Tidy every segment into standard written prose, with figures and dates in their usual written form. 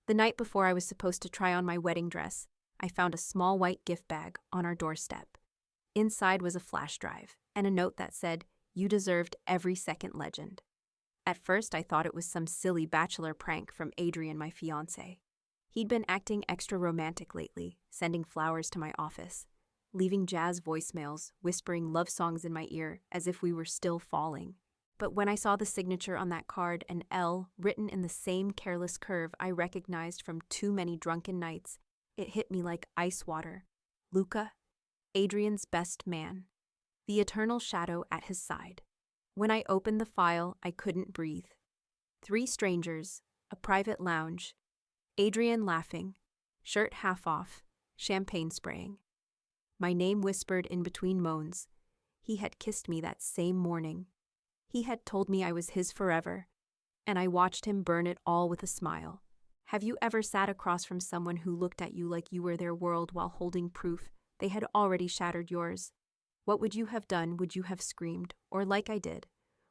The night before I was supposed to try on my wedding dress, I found a small white gift bag on our doorstep. Inside was a flash drive and a note that said, "You deserved every second, legend." At first, I thought it was some silly bachelor prank from Adrien, my fiancé. He'd been acting extra romantic lately, sending flowers to my office, leaving jazz voicemails, whispering love songs in my ear as if we were still falling. But when I saw the signature on that card, an L written in the same careless curve I recognized from too many drunken nights, it hit me like ice water. Luca, Adrien's best man. The eternal shadow at his side. When I opened the file, I couldn't breathe. 3 strangers, a private lounge, Adrien laughing, shirt half off, champagne spraying. My name whispered in between moans. He had kissed me that same morning. He had told me I was his forever, and I watched him burn it all with a smile. Have you ever sat across from someone who looked at you like you were their world while holding proof they had already shattered yours? What would you have done? Would you have screamed? Or like I did,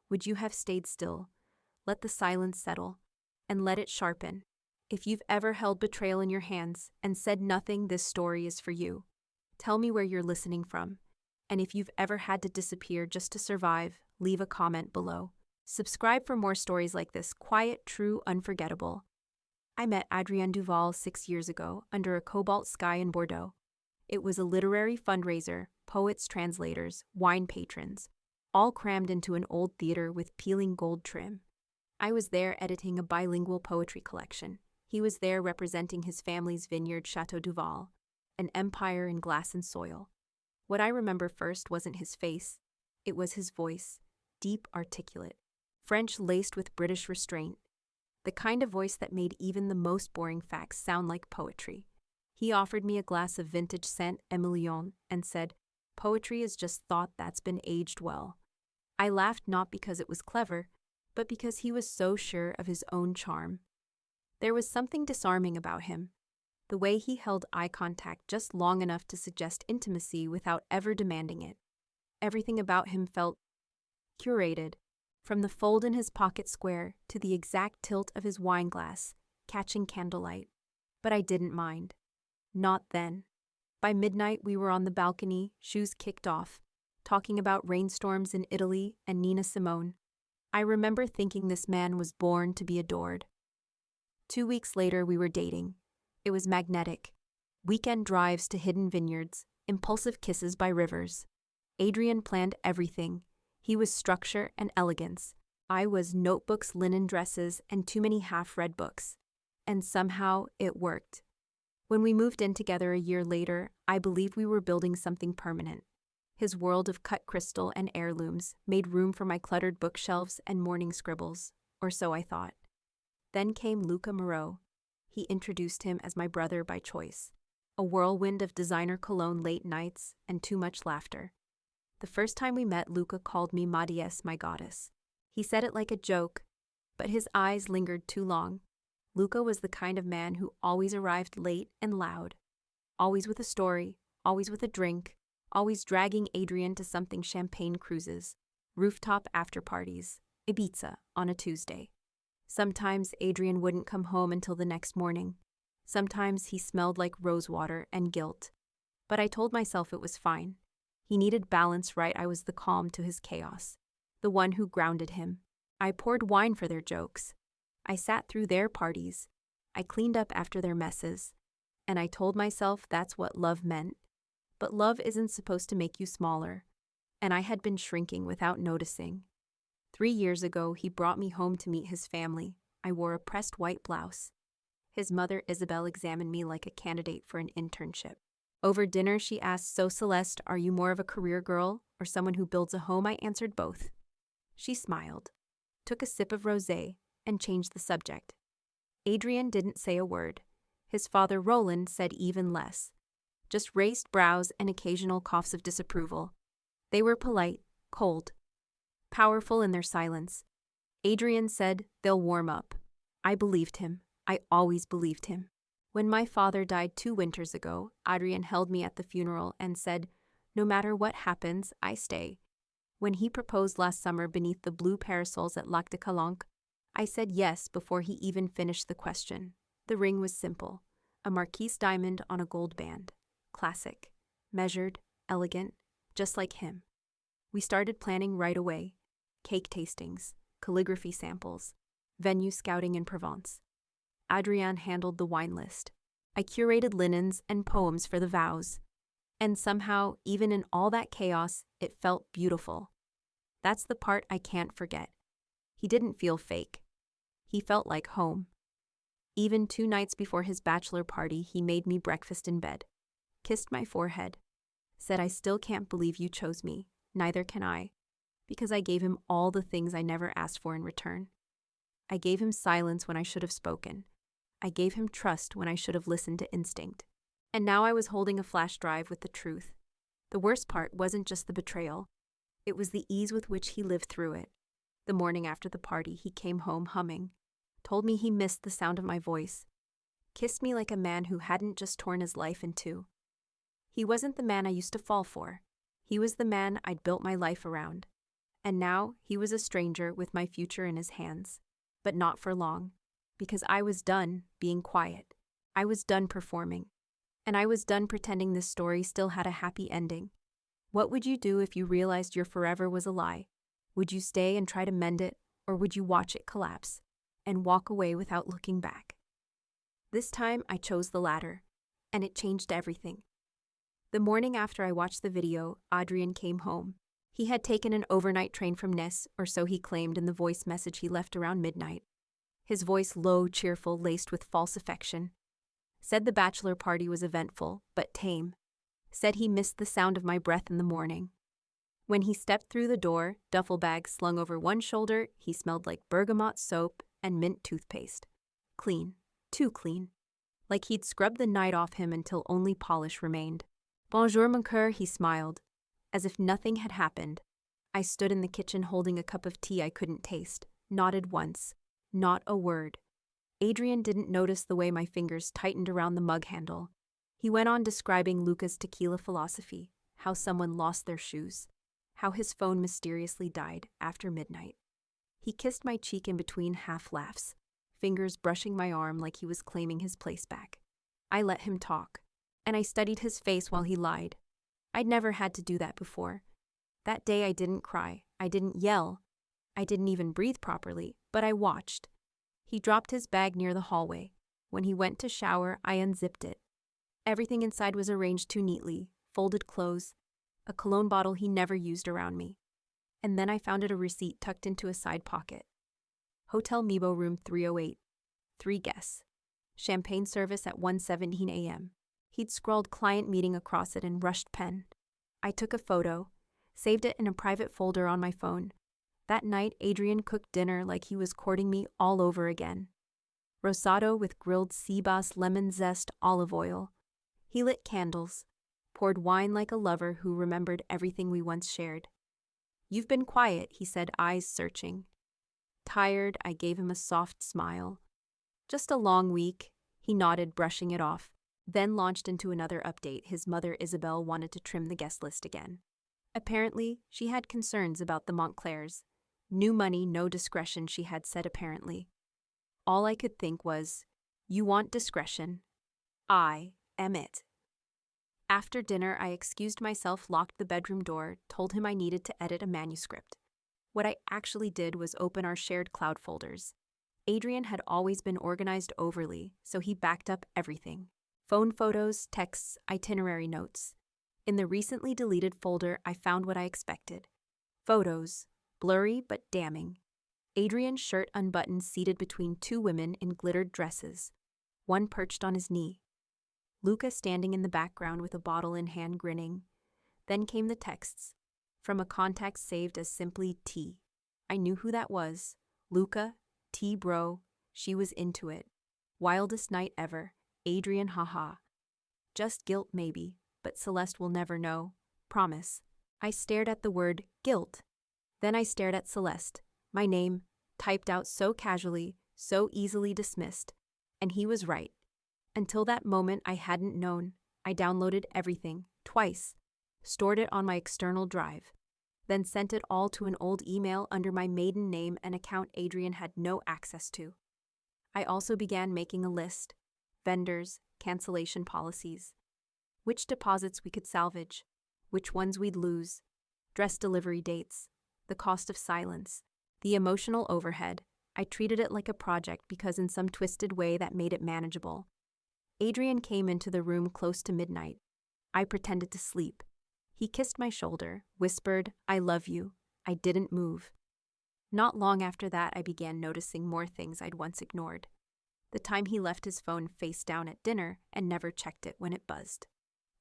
would you have stayed still, let the silence settle, and let it sharpen? If you've ever held betrayal in your hands and said nothing, this story is for you. Tell me where you're listening from. And if you've ever had to disappear just to survive, leave a comment below. Subscribe for more stories like this, quiet, true, unforgettable. I met Adrien Duval 6 years ago under a cobalt sky in Bordeaux. It was a literary fundraiser, poets, translators, wine patrons, all crammed into an old theater with peeling gold trim. I was there editing a bilingual poetry collection. He was there representing his family's vineyard, Chateau Duval, an empire in glass and soil. What I remember first wasn't his face, it was his voice, deep, articulate, French laced with British restraint, the kind of voice that made even the most boring facts sound like poetry. He offered me a glass of vintage Saint Emilion and said, "Poetry is just thought that's been aged well." I laughed not because it was clever, but because he was so sure of his own charm. There was something disarming about him. The way he held eye contact just long enough to suggest intimacy without ever demanding it. Everything about him felt curated, from the fold in his pocket square to the exact tilt of his wine glass, catching candlelight. But I didn't mind. Not then. By midnight, we were on the balcony, shoes kicked off, talking about rainstorms in Italy and Nina Simone. I remember thinking this man was born to be adored. 2 weeks later, we were dating. It was magnetic. Weekend drives to hidden vineyards, impulsive kisses by rivers. Adrien planned everything. He was structure and elegance. I was notebooks, linen dresses, and too many half-read books. And somehow it worked. When we moved in together a year later, I believed we were building something permanent. His world of cut crystal and heirlooms made room for my cluttered bookshelves and morning scribbles, or so I thought. Then came Luca Moreau. He introduced him as my brother by choice. A whirlwind of designer cologne late nights and too much laughter. The first time we met, Luca called me Ma Déesse, my goddess. He said it like a joke, but his eyes lingered too long. Luca was the kind of man who always arrived late and loud. Always with a story, always with a drink, always dragging Adrien to something champagne cruises, rooftop after parties, Ibiza on a Tuesday. Sometimes Adrien wouldn't come home until the next morning. Sometimes he smelled like rosewater and guilt. But I told myself it was fine. He needed balance, right? I was the calm to his chaos, the one who grounded him. I poured wine for their jokes. I sat through their parties. I cleaned up after their messes. And I told myself that's what love meant. But love isn't supposed to make you smaller. And I had been shrinking without noticing. 3 years ago, he brought me home to meet his family. I wore a pressed white blouse. His mother, Isabel, examined me like a candidate for an internship. Over dinner, she asked, "So, Celeste, are you more of a career girl or someone who builds a home?" I answered both. She smiled, took a sip of rosé, and changed the subject. Adrien didn't say a word. His father, Roland, said even less. Just raised brows and occasional coughs of disapproval. They were polite, cold, powerful in their silence. Adrien said, "They'll warm up." I believed him. I always believed him. When my father died 2 winters ago, Adrien held me at the funeral and said, "No matter what happens, I stay." When he proposed last summer beneath the blue parasols at Lac de Calanque, I said yes before he even finished the question. The ring was simple, a Marquise diamond on a gold band. Classic, measured, elegant, just like him. We started planning right away. Cake tastings, calligraphy samples, venue scouting in Provence. Adrien handled the wine list. I curated linens and poems for the vows. And somehow, even in all that chaos, it felt beautiful. That's the part I can't forget. He didn't feel fake. He felt like home. Even 2 nights before his bachelor party, he made me breakfast in bed, kissed my forehead, said, "I still can't believe you chose me, neither can I," because I gave him all the things I never asked for in return. I gave him silence when I should have spoken. I gave him trust when I should have listened to instinct. And now I was holding a flash drive with the truth. The worst part wasn't just the betrayal. It was the ease with which he lived through it. The morning after the party, he came home humming, told me he missed the sound of my voice, kissed me like a man who hadn't just torn his life in two. He wasn't the man I used to fall for. He was the man I'd built my life around. And now he was a stranger with my future in his hands. But not for long, because I was done being quiet. I was done performing. And I was done pretending this story still had a happy ending. What would you do if you realized your forever was a lie? Would you stay and try to mend it, or would you watch it collapse and walk away without looking back? This time I chose the latter, and it changed everything. The morning after I watched the video, Adrien came home. He had taken an overnight train from Nice, or so he claimed in the voice message he left around midnight. His voice low, cheerful, laced with false affection. Said the bachelor party was eventful, but tame. Said he missed the sound of my breath in the morning. When he stepped through the door, duffel bag slung over one shoulder, he smelled like bergamot soap and mint toothpaste. Clean. Too clean. Like he'd scrubbed the night off him until only polish remained. "Bonjour, mon cœur," he smiled. As if nothing had happened. I stood in the kitchen holding a cup of tea I couldn't taste, nodded once. Not a word. Adrien didn't notice the way my fingers tightened around the mug handle. He went on describing Luca's tequila philosophy, how someone lost their shoes, how his phone mysteriously died after midnight. He kissed my cheek in between half-laughs, fingers brushing my arm like he was claiming his place back. I let him talk, and I studied his face while he lied. I'd never had to do that before. That day I didn't cry, I didn't yell, I didn't even breathe properly, but I watched. He dropped his bag near the hallway. When he went to shower, I unzipped it. Everything inside was arranged too neatly, folded clothes, a cologne bottle he never used around me. And then I found a receipt tucked into a side pocket. Hotel Mibo room 308. 3 guests. Champagne service at 1:17 a.m. He'd scrawled client meeting across it in rushed pen. I took a photo, saved it in a private folder on my phone. That night, Adrien cooked dinner like he was courting me all over again. Rosado with grilled sea bass, lemon zest, olive oil. He lit candles, poured wine like a lover who remembered everything we once shared. "You've been quiet," he said, eyes searching. Tired, I gave him a soft smile. "Just a long week," he nodded, brushing it off. Then launched into another update. His mother, Isabelle, wanted to trim the guest list again. Apparently, she had concerns about the Montclairs. New money, no discretion, she had said apparently. All I could think was, you want discretion. I am it. After dinner, I excused myself, locked the bedroom door, told him I needed to edit a manuscript. What I actually did was open our shared cloud folders. Adrien had always been organized overly, so he backed up everything. Phone photos, texts, itinerary notes. In the recently deleted folder, I found what I expected. Photos, blurry but damning. Adrien's shirt unbuttoned, seated between 2 women in glittered dresses, one perched on his knee. Luca standing in the background with a bottle in hand, grinning. Then came the texts, from a contact saved as simply T. I knew who that was. Luca, T bro, she was into it. Wildest night ever. Adrien, haha. Just guilt maybe, but Celeste will never know. Promise. I stared at the word guilt. Then I stared at Celeste, my name, typed out so casually, so easily dismissed. And he was right. Until that moment I hadn't known. I downloaded everything, twice, stored it on my external drive, then sent it all to an old email under my maiden name, an account Adrien had no access to. I also began making a list, vendors, cancellation policies, which deposits we could salvage, which ones we'd lose, dress delivery dates, the cost of silence, the emotional overhead. I treated it like a project because in some twisted way that made it manageable. Adrien came into the room close to midnight. I pretended to sleep. He kissed my shoulder, whispered, "I love you." I didn't move. Not long after that, I began noticing more things I'd once ignored. The time he left his phone face down at dinner and never checked it when it buzzed.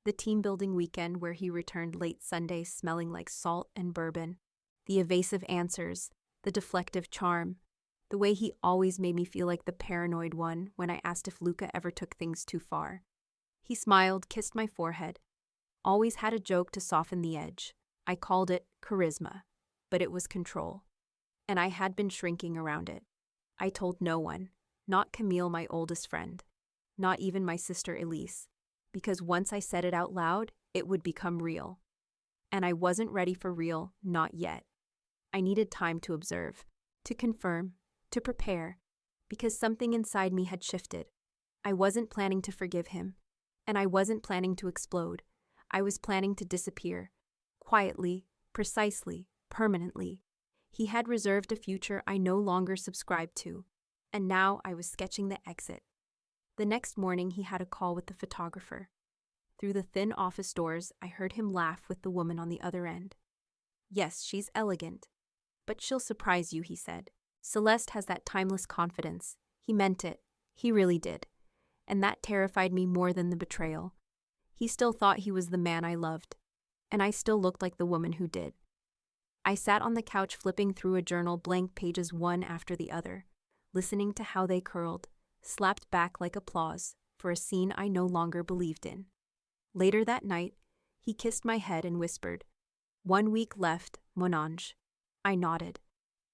The team-building weekend where he returned late Sunday smelling like salt and bourbon. The evasive answers, the deflective charm, the way he always made me feel like the paranoid one when I asked if Luca ever took things too far. He smiled, kissed my forehead. Always had a joke to soften the edge. I called it charisma, but it was control. And I had been shrinking around it. I told no one, not Camille, my oldest friend, not even my sister Elise, because once I said it out loud, it would become real. And I wasn't ready for real, not yet. I needed time to observe, to confirm, to prepare, because something inside me had shifted. I wasn't planning to forgive him, and I wasn't planning to explode. I was planning to disappear, quietly, precisely, permanently. He had reserved a future I no longer subscribed to, and now I was sketching the exit. The next morning he had a call with the photographer. Through the thin office doors, I heard him laugh with the woman on the other end. "Yes, she's elegant, but she'll surprise you," he said. "Celeste has that timeless confidence." He meant it. He really did. And that terrified me more than the betrayal. He still thought he was the man I loved, and I still looked like the woman who did. I sat on the couch flipping through a journal, blank pages one after the other, listening to how they curled, slapped back like applause for a scene I no longer believed in. Later that night, he kissed my head and whispered, "1 week left, mon ange." I nodded.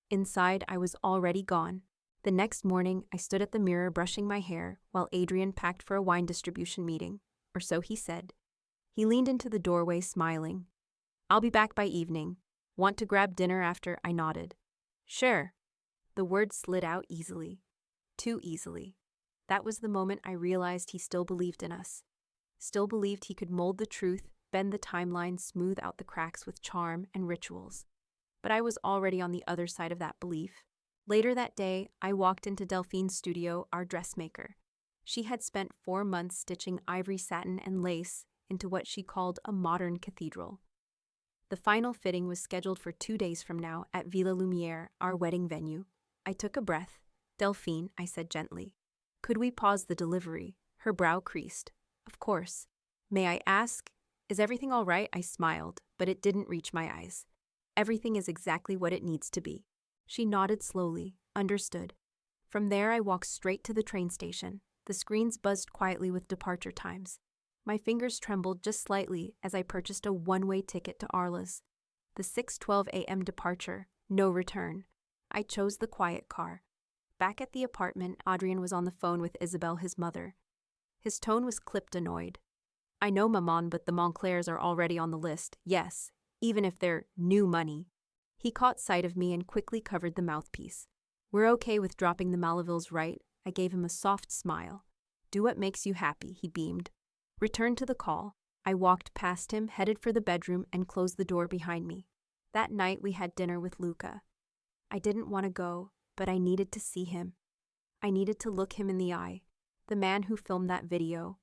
Inside, I was already gone. The next morning, I stood at the mirror brushing my hair while Adrien packed for a wine distribution meeting, or so he said. He leaned into the doorway, smiling. "I'll be back by evening. Want to grab dinner after?" I nodded. "Sure." The words slid out easily. Too easily. That was the moment I realized he still believed in us. Still believed he could mold the truth, bend the timeline, smooth out the cracks with charm and rituals. But I was already on the other side of that belief. Later that day, I walked into Delphine's studio, our dressmaker. She had spent 4 months stitching ivory satin and lace into what she called a modern cathedral. The final fitting was scheduled for 2 days from now at Villa Lumière, our wedding venue. I took a breath. "Delphine," I said gently. "Could we pause the delivery?" Her brow creased. "Of course. May I ask, is everything all right?" I smiled, but it didn't reach my eyes. "Everything is exactly what it needs to be." She nodded slowly, understood. From there I walked straight to the train station. The screens buzzed quietly with departure times. My fingers trembled just slightly as I purchased a one-way ticket to Arles. The 6:12 a.m. departure, no return. I chose the quiet car. Back at the apartment, Adrien was on the phone with Isabelle, his mother. His tone was clipped, annoyed. "I know, maman, but the Montclairs are already on the list. Yes, even if they're new money." He caught sight of me and quickly covered the mouthpiece. "We're okay with dropping the Malavilles, right?" I gave him a soft smile. "Do what makes you happy," he beamed. Returned to the call. I walked past him, headed for the bedroom, and closed the door behind me. That night we had dinner with Luca. I didn't want to go, but I needed to see him. I needed to look him in the eye. The man who filmed that video,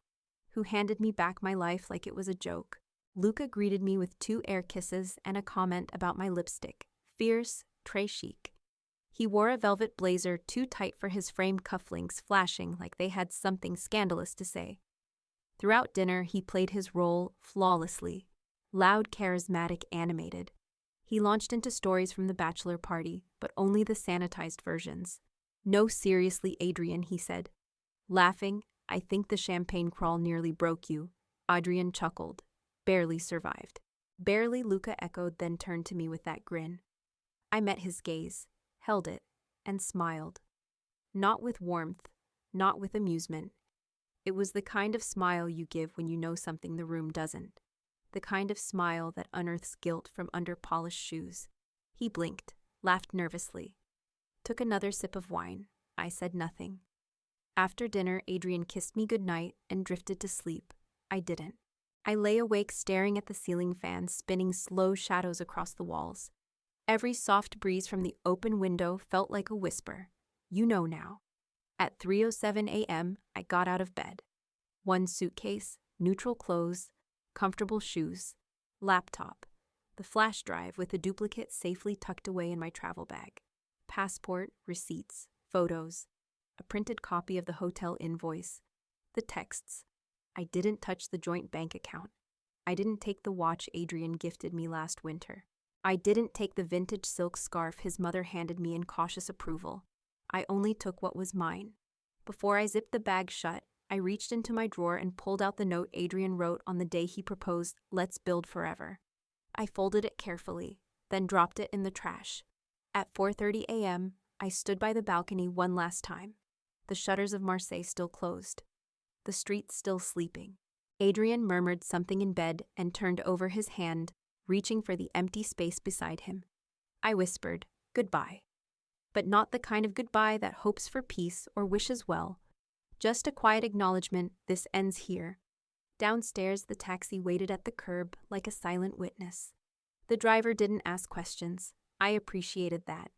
who handed me back my life like it was a joke. Luca greeted me with 2 air kisses and a comment about my lipstick. Fierce, très chic. He wore a velvet blazer too tight for his framed cufflinks, flashing like they had something scandalous to say. Throughout dinner, he played his role flawlessly. Loud, charismatic, animated. He launched into stories from the bachelor party, but only the sanitized versions. "No, seriously, Adrien," he said. Laughing, "I think the champagne crawl nearly broke you." Adrien chuckled. "Barely survived." "Barely," Luca echoed, then turned to me with that grin. I met his gaze, held it, and smiled. Not with warmth, not with amusement. It was the kind of smile you give when you know something the room doesn't. The kind of smile that unearths guilt from under polished shoes. He blinked, laughed nervously. Took another sip of wine. I said nothing. After dinner, Adrien kissed me goodnight and drifted to sleep. I didn't. I lay awake staring at the ceiling fan spinning slow shadows across the walls. Every soft breeze from the open window felt like a whisper. You know now. At 3:07 a.m., I got out of bed. One suitcase, neutral clothes, comfortable shoes, laptop, the flash drive with a duplicate safely tucked away in my travel bag, passport, receipts, photos, a printed copy of the hotel invoice, the texts. I didn't touch the joint bank account. I didn't take the watch Adrien gifted me last winter. I didn't take the vintage silk scarf his mother handed me in cautious approval. I only took what was mine. Before I zipped the bag shut, I reached into my drawer and pulled out the note Adrien wrote on the day he proposed, "Let's build forever." I folded it carefully, then dropped it in the trash. At 4:30 a.m., I stood by the balcony one last time. The shutters of Marseille still closed. The streets still sleeping. Adrien murmured something in bed and turned over his hand, reaching for the empty space beside him. I whispered, "Goodbye." But not the kind of goodbye that hopes for peace or wishes well. Just a quiet acknowledgement, this ends here. Downstairs, the taxi waited at the curb like a silent witness. The driver didn't ask questions. I appreciated that.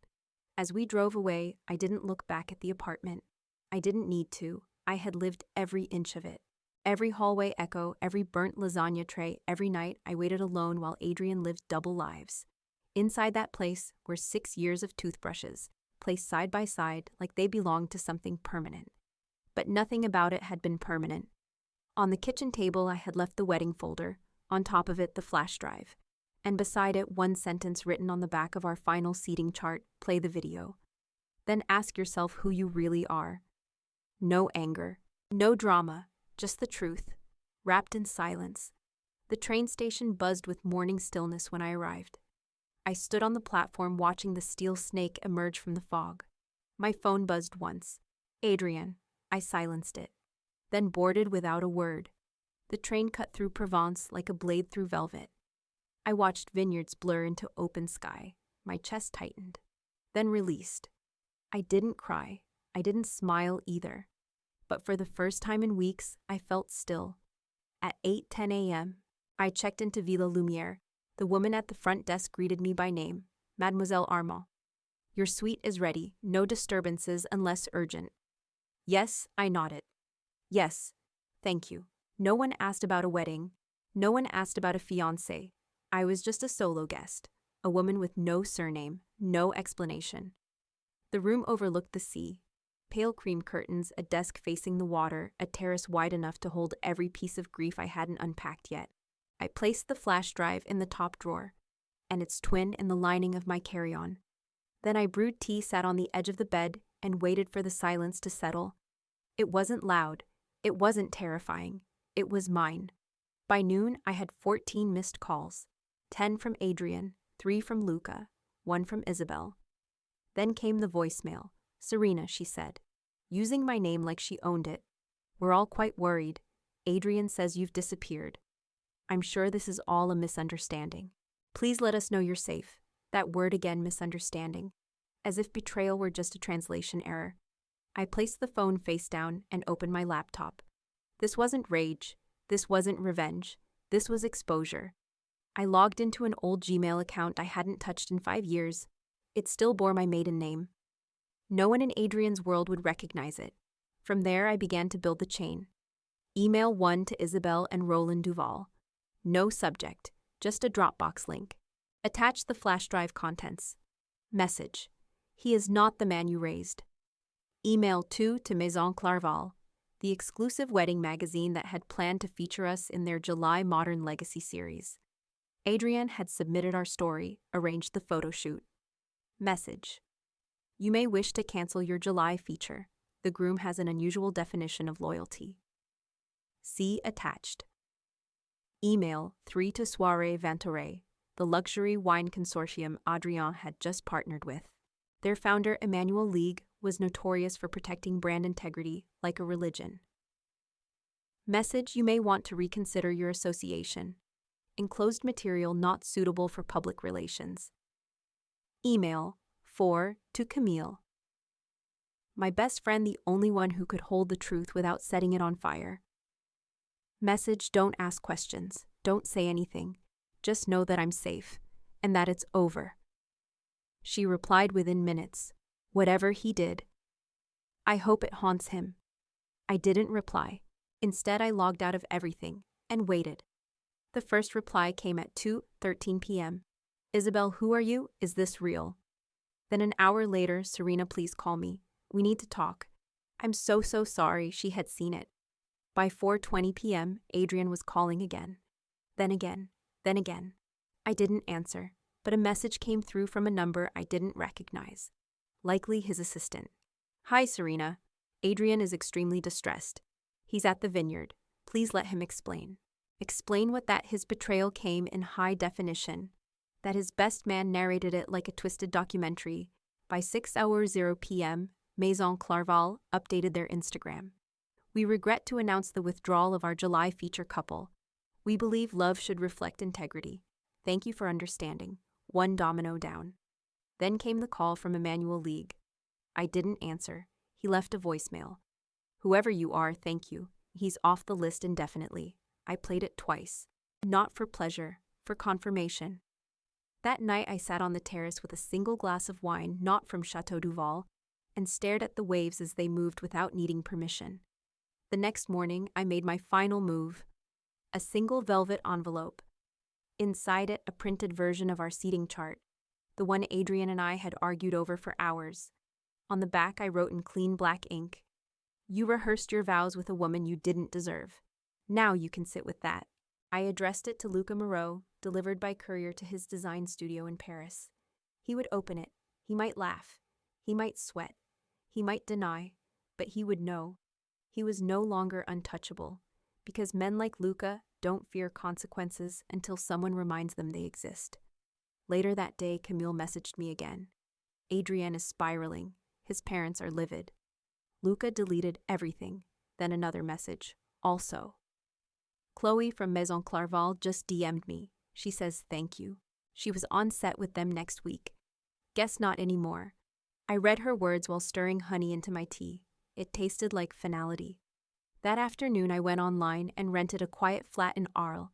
As we drove away, I didn't look back at the apartment. I didn't need to. I had lived every inch of it. Every hallway echo, every burnt lasagna tray, every night I waited alone while Adrien lived double lives. Inside that place were 6 years of toothbrushes, placed side by side like they belonged to something permanent. But nothing about it had been permanent. On the kitchen table I had left the wedding folder, on top of it the flash drive, and beside it one sentence written on the back of our final seating chart, "Play the video. Then ask yourself who you really are." No anger, no drama, just the truth, wrapped in silence. The train station buzzed with morning stillness when I arrived. I stood on the platform watching the steel snake emerge from the fog. My phone buzzed once. Adrien. I silenced it. Then boarded without a word. The train cut through Provence like a blade through velvet. I watched vineyards blur into open sky. My chest tightened. Then released. I didn't cry. I didn't smile either. But for the first time in weeks, I felt still. At 8:10 a.m., I checked into Villa Lumiere. The woman at the front desk greeted me by name, Mademoiselle Armand. "Your suite is ready. No disturbances unless urgent." Yes, I nodded. Yes, thank you. No one asked about a wedding. No one asked about a fiancé. I was just a solo guest, a woman with no surname, no explanation. The room overlooked the sea. Pale cream curtains, a desk facing the water, a terrace wide enough to hold every piece of grief I hadn't unpacked yet. I placed the flash drive in the top drawer, and its twin in the lining of my carry-on. Then I brewed tea, sat on the edge of the bed, and waited for the silence to settle. It wasn't loud. It wasn't terrifying. It was mine. By noon, I had 14 missed calls. 10 from Adrien, 3 from Luca, 1 from Isabel. Then came the voicemail. "Serena," she said, using my name like she owned it. "We're all quite worried. Adrien says you've disappeared. I'm sure this is all a misunderstanding. Please let us know you're safe." That word again, misunderstanding. As if betrayal were just a translation error. I placed the phone face down and opened my laptop. This wasn't rage. This wasn't revenge. This was exposure. I logged into an old Gmail account I hadn't touched in 5 years. It still bore my maiden name. No one in Adrien's world would recognize it. From there, I began to build the chain. Email 1 to Isabel and Roland Duval. No subject, just a Dropbox link. Attach the flash drive contents. Message: "He is not the man you raised." Email 2 to Maison Clarval, the exclusive wedding magazine that had planned to feature us in their July Modern Legacy series. Adrien had submitted our story, arranged the photo shoot. Message: "You may wish to cancel your July feature. The groom has an unusual definition of loyalty." See attached. Email 3 to Soirée Ventore, the luxury wine consortium Adrien had just partnered with. Their founder, Emmanuel League, was notorious for protecting brand integrity like a religion. Message: "You may want to reconsider your association. Enclosed material not suitable for public relations." Email 4 to Camille. My best friend, the only one who could hold the truth without setting it on fire. Message, don't ask questions. Don't say anything. Just know that I'm safe and that it's over. She replied within minutes. Whatever he did, I hope it haunts him. I didn't reply. Instead, I logged out of everything and waited. The first reply came at 2:13 p.m. Isabel, who are you? Is this real? Then an hour later, Serena, please call me. We need to talk. I'm so sorry. She had seen it. By 4:20 p.m., Adrien was calling again. Then again. I didn't answer, but a message came through from a number I didn't recognize. Likely his assistant. Hi, Serena. Adrien is extremely distressed. He's at the vineyard. Please let him explain. Explain what that his betrayal came in high definition. That his best man narrated it like a twisted documentary. By 6:00 p.m., Maison Clarval updated their Instagram. We regret to announce the withdrawal of our July feature couple. We believe love should reflect integrity. Thank you for understanding. One domino down. Then came the call from Emmanuel League. I didn't answer. He left a voicemail. Whoever you are, thank you. He's off the list indefinitely. I played it twice. Not for pleasure, for confirmation. That night I sat on the terrace with a single glass of wine not from Chateau Duval and stared at the waves as they moved without needing permission. The next morning I made my final move. A single velvet envelope. Inside it, a printed version of our seating chart, the one Adrien and I had argued over for hours. On the back I wrote in clean black ink, "You rehearsed your vows with a woman you didn't deserve. Now you can sit with that." I addressed it to Luca Moreau, delivered by courier to his design studio in Paris. He would open it. He might laugh. He might sweat. He might deny. But he would know. He was no longer untouchable, because men like Luca don't fear consequences until someone reminds them they exist. Later that day, Camille messaged me again. Adrien is spiraling. His parents are livid. Luca deleted everything. Then another message. Also. Chloe from Maison Clarval just DM'd me. She says thank you. She was on set with them next week. Guess not anymore. I read her words while stirring honey into my tea. It tasted like finality. That afternoon I went online and rented a quiet flat in Arles,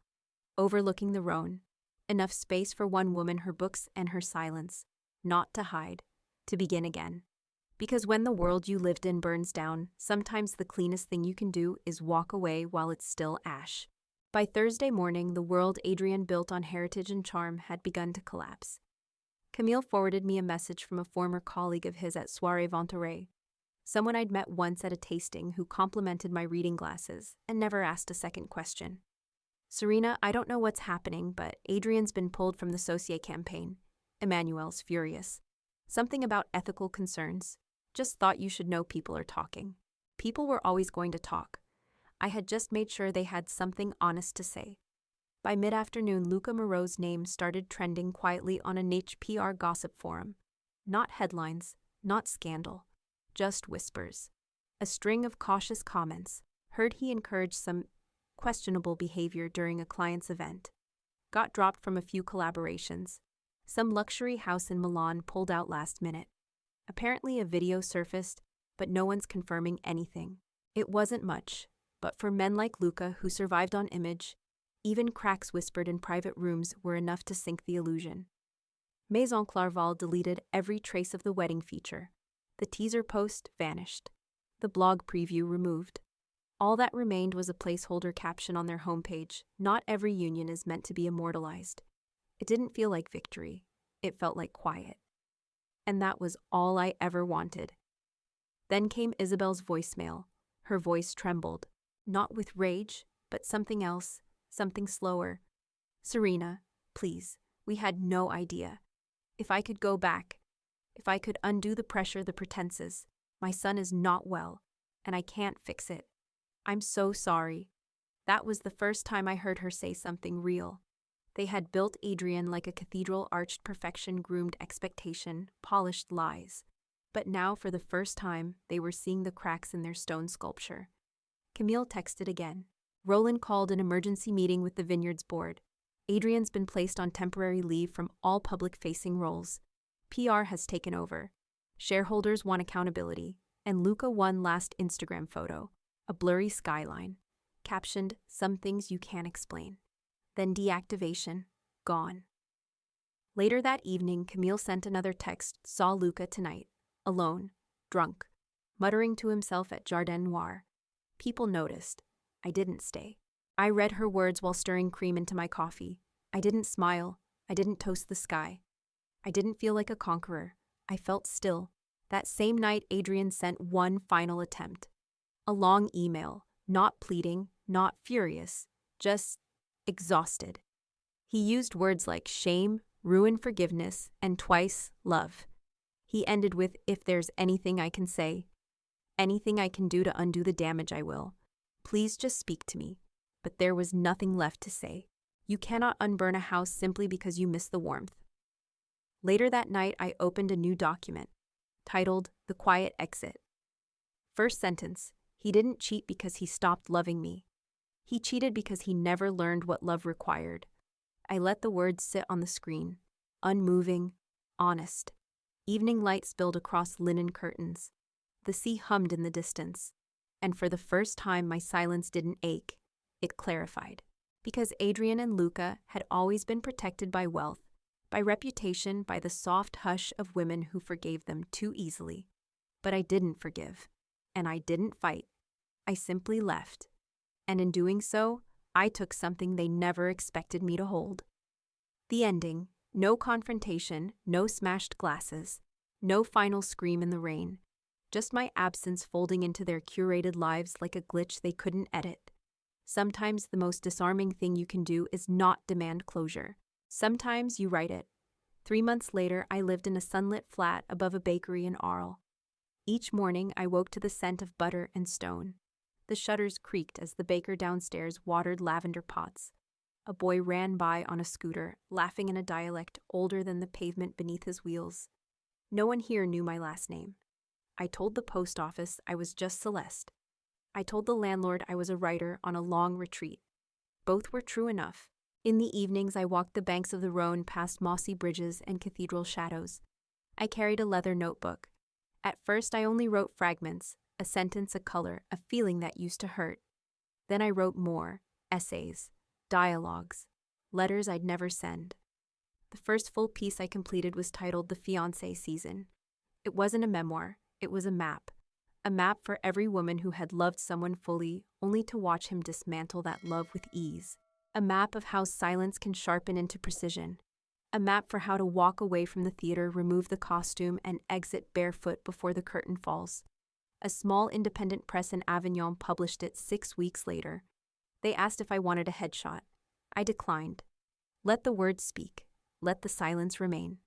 overlooking the Rhone. Enough space for one woman, her books, and her silence. Not to hide. To begin again. Because when the world you lived in burns down, sometimes the cleanest thing you can do is walk away while it's still ash. By Thursday morning, the world Adrien built on heritage and charm had begun to collapse. Camille forwarded me a message from a former colleague of his at Soirée Venturée, someone I'd met once at a tasting who complimented my reading glasses and never asked a second question. Serena, I don't know what's happening, but Adrien's been pulled from the Saucier campaign. Emmanuel's furious. Something about ethical concerns. Just thought you should know people are talking. People were always going to talk. I had just made sure they had something honest to say. By mid-afternoon, Luca Moreau's name started trending quietly on an HPR gossip forum. Not headlines, not scandal, just whispers. A string of cautious comments. Heard he encouraged some questionable behavior during a client's event. Got dropped from a few collaborations. Some luxury house in Milan pulled out last minute. Apparently a video surfaced, but no one's confirming anything. It wasn't much, but for men like Luca who survived on image, even cracks whispered in private rooms were enough to sink the illusion. Maison Clarval deleted every trace of the wedding feature. The teaser post vanished. The blog preview removed. All that remained was a placeholder caption on their homepage. Not every union is meant to be immortalized. It didn't feel like victory. It felt like quiet. And that was all I ever wanted. Then came Isabel's voicemail. Her voice trembled. Not with rage, but something else, something slower. Serena, please, we had no idea. If I could go back, if I could undo the pressure, the pretenses. My son is not well, and I can't fix it. I'm so sorry. That was the first time I heard her say something real. They had built Adrien like a cathedral, arched perfection, groomed expectation, polished lies. But now, for the first time, they were seeing the cracks in their stone sculpture. Camille texted again. Roland called an emergency meeting with the Vineyards board. Adrien's been placed on temporary leave from all public-facing roles. PR has taken over. Shareholders want accountability, And Luca one last Instagram photo, a blurry skyline, captioned, "Some things you can't explain." Then deactivation, gone. Later that evening, Camille sent another text, "Saw Luca tonight, alone, drunk, muttering to himself at Jardin Noir. People noticed. I didn't stay." I read her words while stirring cream into my coffee. I didn't smile. I didn't toast the sky. I didn't feel like a conqueror. I felt still. That same night, Adrien sent one final attempt. A long email, not pleading, not furious, just exhausted. He used words like shame, ruin forgiveness, and twice love. He ended with, "If there's anything I can say, anything I can do to undo the damage, I will. Please just speak to me." But there was nothing left to say. You cannot unburn a house simply because you miss the warmth. Later that night, I opened a new document, titled "The Quiet Exit." First sentence, he didn't cheat because he stopped loving me. He cheated because he never learned what love required. I let the words sit on the screen, unmoving, honest. Evening light spilled across linen curtains. The sea hummed in the distance. And for the first time, my silence didn't ache. It clarified. Because Adrien and Luca had always been protected by wealth, by reputation, by the soft hush of women who forgave them too easily. But I didn't forgive. And I didn't fight. I simply left. And in doing so, I took something they never expected me to hold. The ending, no confrontation, no smashed glasses, no final scream in the rain, just my absence folding into their curated lives like a glitch they couldn't edit. Sometimes the most disarming thing you can do is not demand closure. Sometimes you write it. 3 months later, I lived in a sunlit flat above a bakery in Arles. Each morning, I woke to the scent of butter and stone. The shutters creaked as the baker downstairs watered lavender pots. A boy ran by on a scooter, laughing in a dialect older than the pavement beneath his wheels. No one here knew my last name. I told the post office I was just Celeste. I told the landlord I was a writer on a long retreat. Both were true enough. In the evenings, I walked the banks of the Rhone past mossy bridges and cathedral shadows. I carried a leather notebook. At first, I only wrote fragments, a sentence, a color, a feeling that used to hurt. Then I wrote more, essays, dialogues, letters I'd never send. The first full piece I completed was titled The Fiancé Season. It wasn't a memoir, it was a map for every woman who had loved someone fully, only to watch him dismantle that love with ease. A map of how silence can sharpen into precision. A map for how to walk away from the theater, remove the costume, and exit barefoot before the curtain falls. A small independent press in Avignon published it 6 weeks later. They asked if I wanted a headshot. I declined. Let the words speak. Let the silence remain.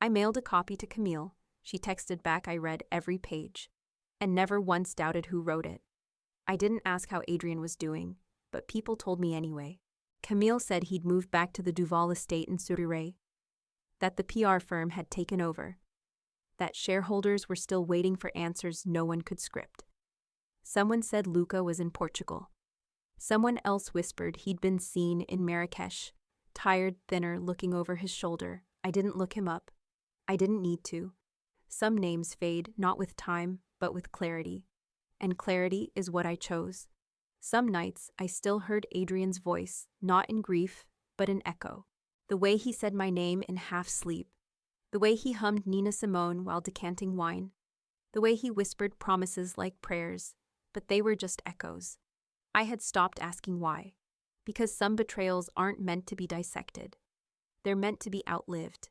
I mailed a copy to Camille. She texted back I read every page, and never once doubted who wrote it. I didn't ask how Adrien was doing, but people told me anyway. Camille said he'd moved back to the Duval estate in Surrey, that the PR firm had taken over, that shareholders were still waiting for answers no one could script. Someone said Luca was in Portugal. Someone else whispered he'd been seen in Marrakesh, tired, thinner, looking over his shoulder. I didn't look him up. I didn't need to. Some names fade, not with time, but with clarity. And clarity is what I chose. Some nights, I still heard Adrien's voice, not in grief, but in echo. The way he said my name in half-sleep. The way he hummed Nina Simone while decanting wine. The way he whispered promises like prayers, but they were just echoes. I had stopped asking why. Because some betrayals aren't meant to be dissected. They're meant to be outlived.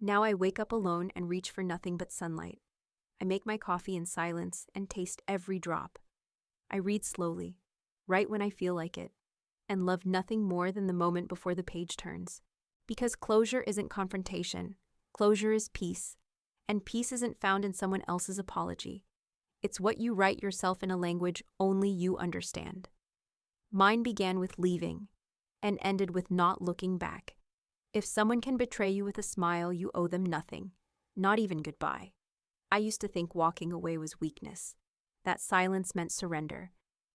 Now I wake up alone and reach for nothing but sunlight. I make my coffee in silence and taste every drop. I read slowly, right when I feel like it, and love nothing more than the moment before the page turns. Because closure isn't confrontation. Closure is peace. And peace isn't found in someone else's apology. It's what you write yourself in a language only you understand. Mine began with leaving, and ended with not looking back. If someone can betray you with a smile, you owe them nothing, not even goodbye. I used to think walking away was weakness, that silence meant surrender,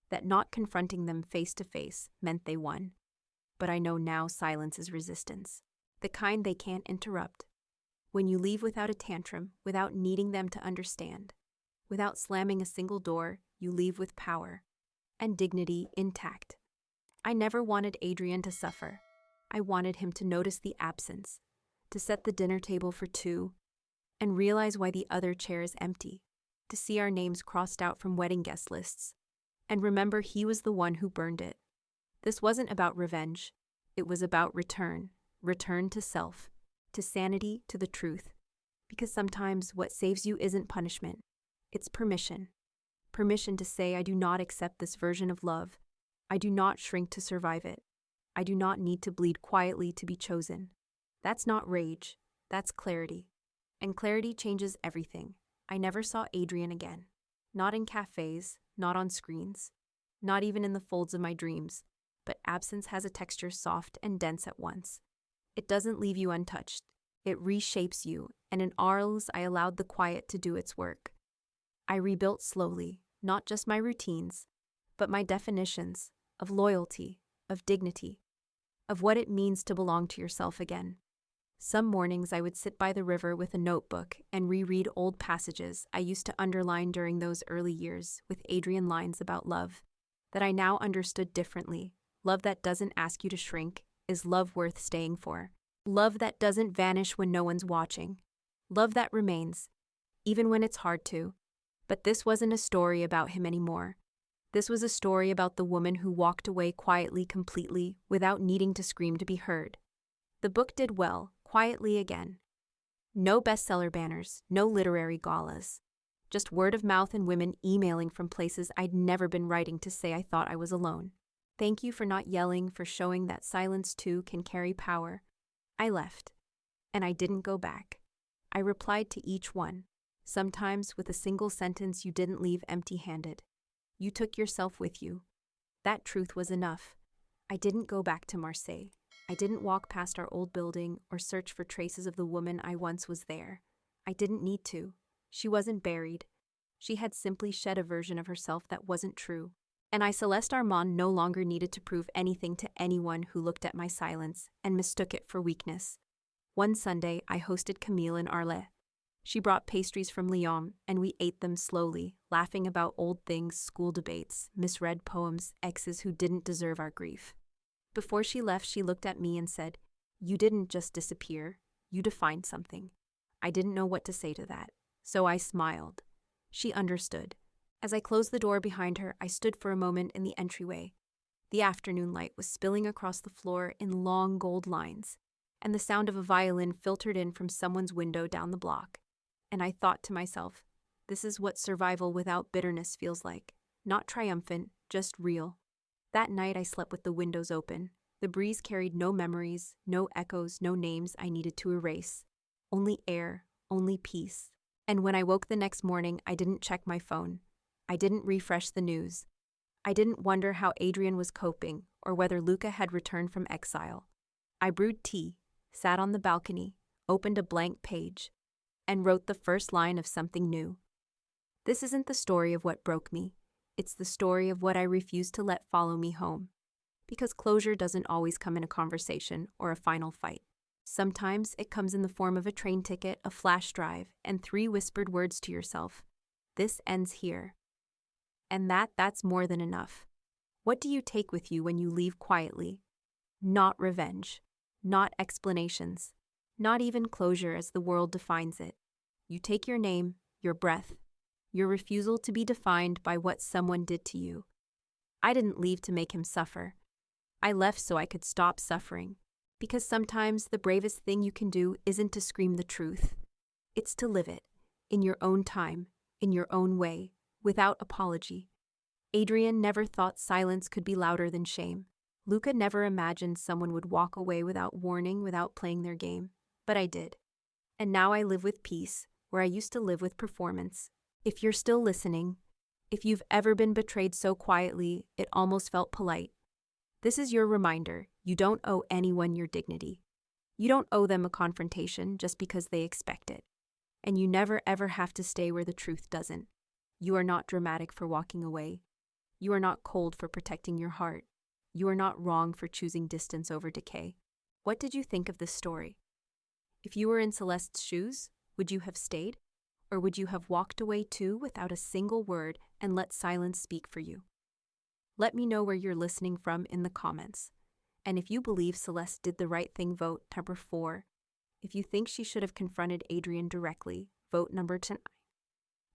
that not confronting them face to face meant they won. But I know now silence is resistance, the kind they can't interrupt. When you leave without a tantrum, without needing them to understand, Without slamming a single door, you leave with power and dignity intact. I never wanted Adrien to suffer. I wanted him to notice the absence, to set the dinner table for two, and realize why the other chair is empty, to see our names crossed out from wedding guest lists, and remember he was the one who burned it. This wasn't about revenge. It was about return to self, to sanity, to the truth. Because sometimes what saves you isn't punishment. It's permission. Permission to say, I do not accept this version of love. I do not shrink to survive it. I do not need to bleed quietly to be chosen. That's not rage. That's clarity. And clarity changes everything. I never saw Adrien again. Not in cafes, not on screens, not even in the folds of my dreams. But absence has a texture soft and dense at once. It doesn't leave you untouched. It reshapes you, and in Arles I allowed the quiet to do its work. I rebuilt slowly, not just my routines, but my definitions of loyalty, of dignity, of what it means to belong to yourself again. Some mornings I would sit by the river with a notebook and reread old passages I used to underline during those early years with Adrien lines about love that I now understood differently. Love that doesn't ask you to shrink is love worth staying for. Love that doesn't vanish when no one's watching. Love that remains, even when it's hard to. But this wasn't a story about him anymore. This was a story about the woman who walked away quietly, completely, without needing to scream to be heard. The book did well, quietly again. No bestseller banners, no literary galas. Just word of mouth and women emailing from places I'd never been writing to say I thought I was alone. Thank you for not yelling, for showing that silence too can carry power. I left, and I didn't go back. I replied to each one, sometimes with a single sentence you didn't leave empty-handed. You took yourself with you. That truth was enough. I didn't go back to Marseille. I didn't walk past our old building or search for traces of the woman I once was there. I didn't need to. She wasn't buried. She had simply shed a version of herself that wasn't true. And I, Celeste Armand, no longer needed to prove anything to anyone who looked at my silence and mistook it for weakness. One Sunday, I hosted Camille in Arles. She brought pastries from Lyon, and we ate them slowly, laughing about old things, school debates, misread poems, exes who didn't deserve our grief. Before she left, she looked at me and said, "You didn't just disappear, you defined something." I didn't know what to say to that, so I smiled. She understood. As I closed the door behind her, I stood for a moment in the entryway. The afternoon light was spilling across the floor in long gold lines, and the sound of a violin filtered in from someone's window down the block. And I thought to myself, this is what survival without bitterness feels like. Not triumphant, just real. That night I slept with the windows open. The breeze carried no memories, no echoes, no names I needed to erase. Only air, only peace. And when I woke the next morning, I didn't check my phone. I didn't refresh the news. I didn't wonder how Adrien was coping or whether Luca had returned from exile. I brewed tea, sat on the balcony, opened a blank page, and wrote the first line of something new. This isn't the story of what broke me. It's the story of what I refused to let follow me home. Because closure doesn't always come in a conversation or a final fight. Sometimes it comes in the form of a train ticket, a flash drive, and 3 whispered words to yourself. This ends here. And that's more than enough. What do you take with you when you leave quietly? Not revenge. Not explanations. Not even closure as the world defines it. You take your name, your breath, your refusal to be defined by what someone did to you. I didn't leave to make him suffer. I left so I could stop suffering. Because sometimes the bravest thing you can do isn't to scream the truth. It's to live it, in your own time, in your own way, without apology. Adrien never thought silence could be louder than shame. Luca never imagined someone would walk away without warning, without playing their game. But I did. And now I live with peace, where I used to live with performance. If you're still listening, if you've ever been betrayed so quietly, it almost felt polite. This is your reminder, you don't owe anyone your dignity. You don't owe them a confrontation just because they expect it. And you never ever have to stay where the truth doesn't. You are not dramatic for walking away. You are not cold for protecting your heart. You are not wrong for choosing distance over decay. What did you think of this story? If you were in Celeste's shoes, would you have stayed? Or would you have walked away too without a single word and let silence speak for you? Let me know where you're listening from in the comments. And if you believe Celeste did the right thing, vote number 4. If you think she should have confronted Adrien directly, vote number 10.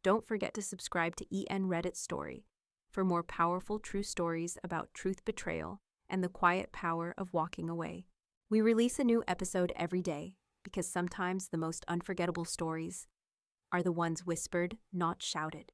Don't forget to subscribe to EN Reddit Story for more powerful true stories about truth betrayal and the quiet power of walking away. We release a new episode every day because sometimes the most unforgettable stories are the ones whispered, not shouted.